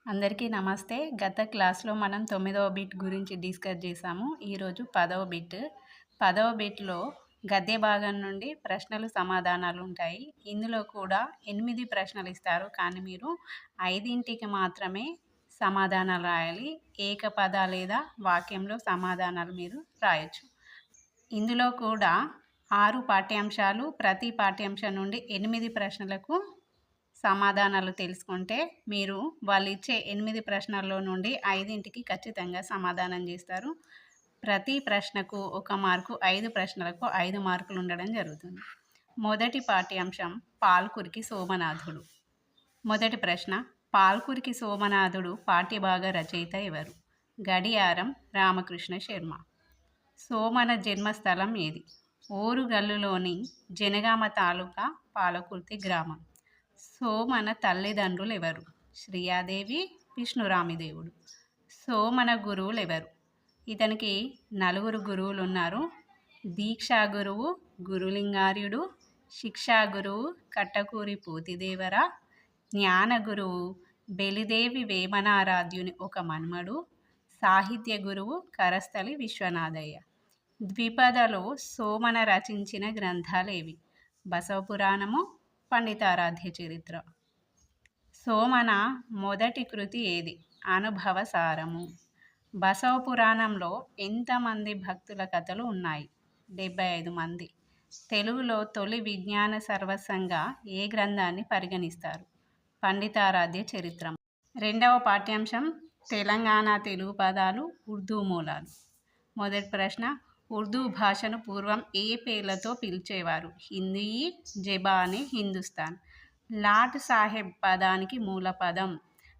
అందరికీ నమస్తే. గత క్లాస్‌లో మనం 9వ బిట్ గురించి డిస్కస్ చేశాము. ఈరోజు 10వ బిట్. 10వ బిట్‌లో గద్య భాగం నుండి ప్రశ్నలు, సమాధానాలు ఉంటాయి. ఇందులో కూడా 8 ప్రశ్నలు ఇస్తారు. కానీ మీరు 5కి మాత్రమే సమాధానాలు రాయాలి. ఏకపద లేదా వాక్యంలో సమాధానాలు మీరు రాయొచ్చు. ఇందులో కూడా 6 పాఠ్యాంశాలు. ప్రతి పాఠ్యాంశం నుండి 8 ప్రశ్నలకు సమాధానాలు తెలుసుకుంటే మీరు వాళ్ళు ఇచ్చే 8 ప్రశ్నల్లో నుండి 5కి ఖచ్చితంగా సమాధానం చేస్తారు. ప్రతి ప్రశ్నకు 1 మార్కు, 5 ప్రశ్నలకు 5 మార్కులు ఉండడం జరుగుతుంది. మొదటి పాఠ్యాంశం పాల్కురికి సోమనాథుడు. మొదటి ప్రశ్న, పాల్కురికి సోమనాథుడు పాఠ్యభాగ రచయిత ఎవరు? గడియారం రామకృష్ణ శర్మ. సోమన జన్మస్థలం ఏది? ఓరుగల్లులోని జనగామ తాలూకా పాలకుర్తి గ్రామం. సోమన తల్లిదండ్రులు ఎవరు? శ్రీయాదేవి, విష్ణురామిదేవుడు. సోమన గురువులు ఎవరు? ఇతనికి 4 గురువులు ఉన్నారు. దీక్షా గురువు గురులింగార్యుడు, శిక్షా గురువు కట్టకూరి పోతిదేవర, జ్ఞాన గురువు బెలిదేవి వేమనారాధ్యుని ఒక మన్మడు, సాహిత్య గురువు కరస్థలి విశ్వనాథయ్య. ద్విపదలో సోమన రచించిన గ్రంథాలేవి? బసవపురాణము, పండితారాధ్య చరిత్ర. సోమన మొదటి కృతి ఏది? అనుభవసారము. బసవపురాణంలో ఎంతమంది భక్తుల కథలు ఉన్నాయి? 75 మంది. తెలుగులో తొలి విజ్ఞాన సర్వస్వంగా ఏ గ్రంథాన్ని పరిగణిస్తారు? పండితారాధ్య చరిత్రం. రెండవ పాఠ్యాంశం తెలంగాణ తెలుగు పదాలు, ఉర్దూ మూలాలు. మొదటి ప్రశ్న, ఉర్దూ భాషను పూర్వం ఏ పేర్లతో పిలిచేవారు? హిందీ, జబానీ, హిందుస్థాన్. లాట్ సాహెబ్ పదానికి మూల పదం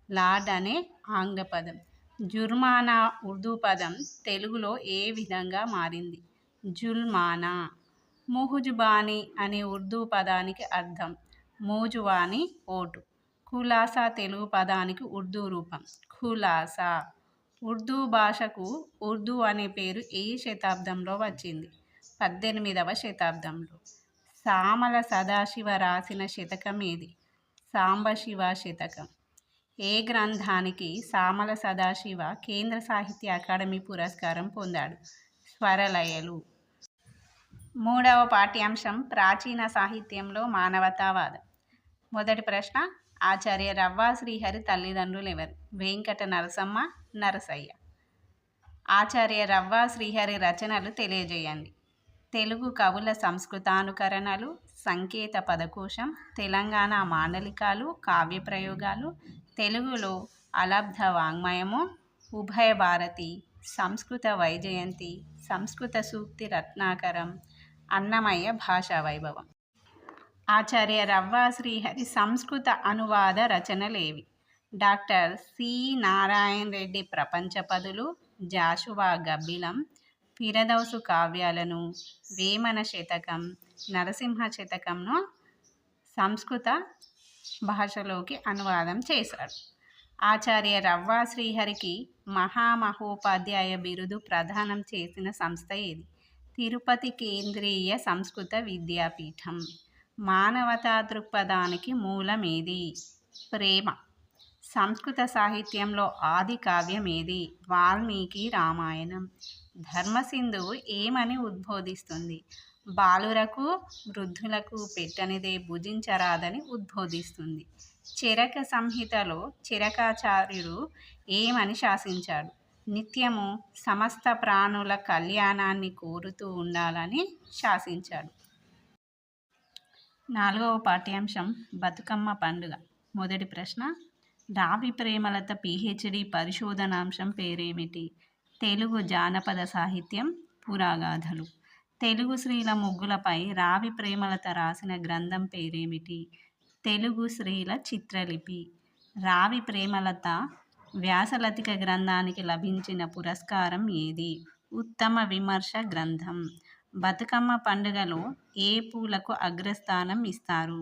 లాడ్ అనే ఆంగ్ల పదం. జుర్మానా ఉర్దూ పదం తెలుగులో ఏ విధంగా మారింది? జుల్మానా. ముహుజుబానీ అనే ఉర్దూ పదానికి అర్థం మోజువాని, ఓటు. ఖులాసా తెలుగు పదానికి ఉర్దూ రూపం ఖులాసా. ఉర్దూ భాషకు ఉర్దూ అనే పేరు ఏ శతాబ్దంలో వచ్చింది? 18వ శతాబ్దంలో. సామల సదాశివ రాసిన శతకం ఏది? సాంబశివ శతకం. ఏ గ్రంథానికి సామల సదాశివ కేంద్ర సాహిత్య అకాడమీ పురస్కారం పొందాడు? స్వరలయలు. మూడవ పాఠ్యాంశం ప్రాచీన సాహిత్యంలో మానవతావాదం. మొదటి ప్రశ్న, ఆచార్య రవ్వ శ్రీహరి తల్లిదండ్రులు ఎవరు? వెంకట నరసమ్మ, నరసయ్య. ఆచార్య రవ్వ శ్రీహరి రచనలు తెలియజేయండి. తెలుగు కవుల సంస్కృతానుకరణలు, సంకేత పదకోశం, తెలంగాణ మాండలికాలు, కావ్య ప్రయోగాలు, తెలుగులో అలబ్ధ వాంగ్మయము, ఉభయ భారతి, సంస్కృత వైజయంతి, సంస్కృత సూక్తి రత్నాకరం, అన్నమయ్య భాషా వైభవం. ఆచార్య రవ్వ శ్రీహరి సంస్కృత అనువాద రచనలేవి? డాక్టర్ సి నారాయణ రెడ్డి ప్రపంచ పదులు, జాషువా గబ్బిలం, ఫిరదౌసు కావ్యాలను, వేమన శతకం, నరసింహ శతకంను సంస్కృత భాషలోకి అనువాదం చేశాడు. ఆచార్య రవ్వ శ్రీహరికి మహామహోపాధ్యాయ బిరుదు ప్రదానం చేసిన సంస్థ ఏది? తిరుపతి కేంద్రీయ సంస్కృత విద్యాపీఠం. మానవతా దృక్పథానికి మూలమేది? ప్రేమ. సంస్కృత సాహిత్యంలో ఆది కావ్యం ఏది? వాల్మీకి రామాయణం. ధర్మసింధువు ఏమని ఉద్బోధిస్తుంది? బాలురకు వృద్ధులకు పెట్టనిదే భుజించరాదని ఉద్బోధిస్తుంది. చరక సంహితలో చరకాచార్యుడు ఏమని శాసించాడు? నిత్యము సమస్త ప్రాణుల కళ్యాణాన్ని కోరుతూ ఉండాలని శాసించాడు. నాలుగవ పాఠ్యాంశం బతుకమ్మ పండుగ. మొదటి ప్రశ్న, రావి ప్రేమలత పిహెచ్డి పరిశోధనాంశం పేరేమిటి? తెలుగు జానపద సాహిత్యం, పురాగాథలు. తెలుగు స్త్రీల ముగ్గులపై రావి ప్రేమలత రాసిన గ్రంథం పేరేమిటి? తెలుగు స్త్రీల చిత్రలిపి. రావి ప్రేమలత వ్యాసలతిక గ్రంథానికి లభించిన పురస్కారం ఏది? ఉత్తమ విమర్శ గ్రంథం. బతుకమ్మ పండుగలో ఏ పూలకు అగ్రస్థానం ఇస్తారు?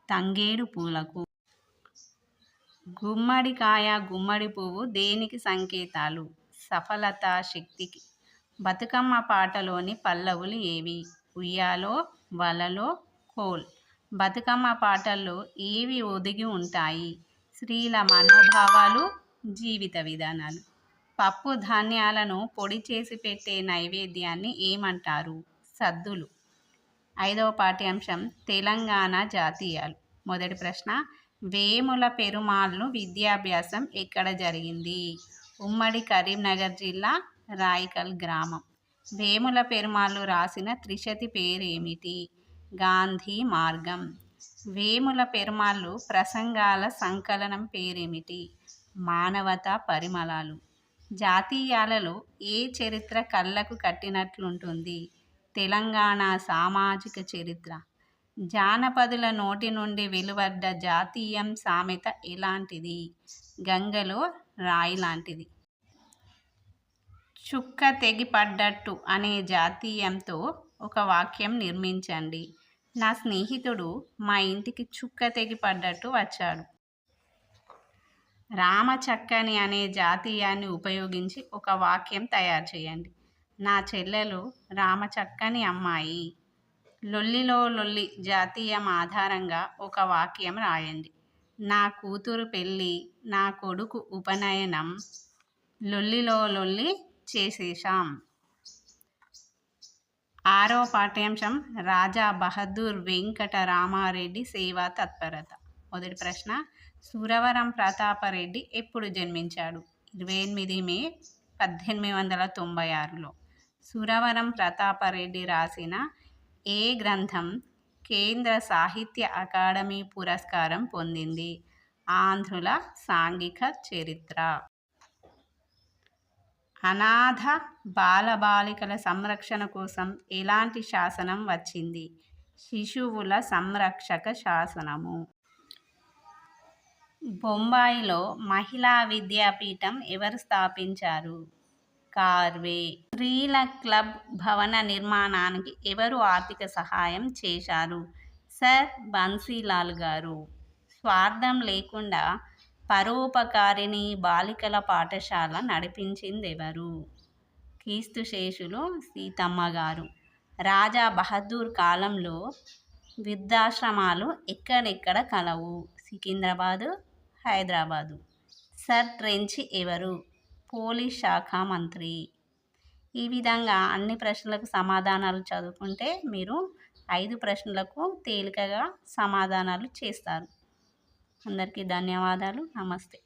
తంగేడు పూలకు. గుమ్మడికాయ, గుమ్మడి పువ్వు దేనికి సంకేతాలు? సఫలత, శక్తికి. బతుకమ్మ పాటలోని పల్లవులు ఏవి? ఉయ్యాలో, వలలో, కోల్. బతుకమ్మ పాటల్లో ఏవి ఒదిగి ఉంటాయి? స్త్రీల మనోభావాలు, జీవిత విధానాలు. పప్పు ధాన్యాలను పొడి చేసి పెట్టే నైవేద్యాన్ని ఏమంటారు? సద్దులు. 5వ పాఠ్యాంశం తెలంగాణ జాతీయాలు. మొదటి ప్రశ్న, వేముల పెరుమాళ్లు విద్యాభ్యాసం ఎక్కడ జరిగింది? ఉమ్మడి కరీంనగర్ జిల్లా, రాయికల్ గ్రామం. వేముల పెరుమాళ్లు రాసిన త్రిశతి పేరేమిటి? గాంధీ మార్గం. వేముల పెరుమాళ్లు ప్రసంగాల సంకలనం పేరేమిటి? మానవతా పరిమళాలు. జాతీయాలలో ఏ చరిత్ర కళ్ళకు కట్టినట్లుంటుంది? తెలంగాణ సామాజిక చరిత్ర. జానపదుల నోటి నుండి వెలువడ్డ జాతీయం సామెత ఎలాంటిది? గంగలో రాయి లాంటిది. చుక్క తెగి పడ్డట్టు అనే జాతీయంతో ఒక వాక్యం నిర్మించండి. నా స్నేహితుడు మా ఇంటికి చుక్క తెగి పడ్డట్టు వచ్చాడు. రామచక్కని అనే జాతీయాన్ని ఉపయోగించి ఒక వాక్యం తయారు చేయండి. నా చెల్లెలు రామచక్కని అమ్మాయి. లొల్లిలో లొల్లి జాతీయం ఆధారంగా ఒక వాక్యం రాయండి. నా కూతురు పెళ్ళి, నా కొడుకు ఉపనయనం, లొల్లిలో లొల్లి చేసేశాం. 6వ పాఠ్యాంశం రాజా బహదూర్ వెంకట రామారెడ్డి సేవా తత్పరత. మొదటి ప్రశ్న, సురవరం ప్రతాపరెడ్డి ఎప్పుడు జన్మించాడు? 28 మే 1896లో. సురవరం ప్రతాపరెడ్డి రాసిన ఏ గ్రంథం కేంద్ర సాహిత్య అకాడమీ పురస్కారం పొందింది? ఆంధ్రుల సాంఘిక చరిత్ర. అనాథ బాలబాలికల సంరక్షణ కోసం ఎలాంటి శాసనం వచ్చింది? శిశువుల సంరక్షక శాసనము. బొంబాయిలో మహిళా విద్యాపీఠం ఎవరు స్థాపించారు? కార్వే. స్త్రీల క్లబ్ భవన నిర్మాణానికి ఎవరు ఆర్థిక సహాయం చేశారు? సర్ బన్సీలాల్ గారు. స్వార్థం లేకుండా పరోపకారిణి బాలికల పాఠశాల నడిపించిందెవరు? క్రీస్తుశేషులు సీతమ్మ గారు. రాజా బహదూర్ కాలంలో వృద్ధాశ్రమాలు ఎక్కడెక్కడ కలవు? సికింద్రాబాదు, హైదరాబాదు. సర్ ట్రెంచి ఎవరు? పోలీస్ శాఖ మంత్రి. ఈ విధంగా అన్ని ప్రశ్నలకు సమాధానాలు చదువుకుంటే మీరు 5 ప్రశ్నలకు తేలికగా సమాధానాలు చేస్తారు. అందరికీ ధన్యవాదాలు. నమస్తే.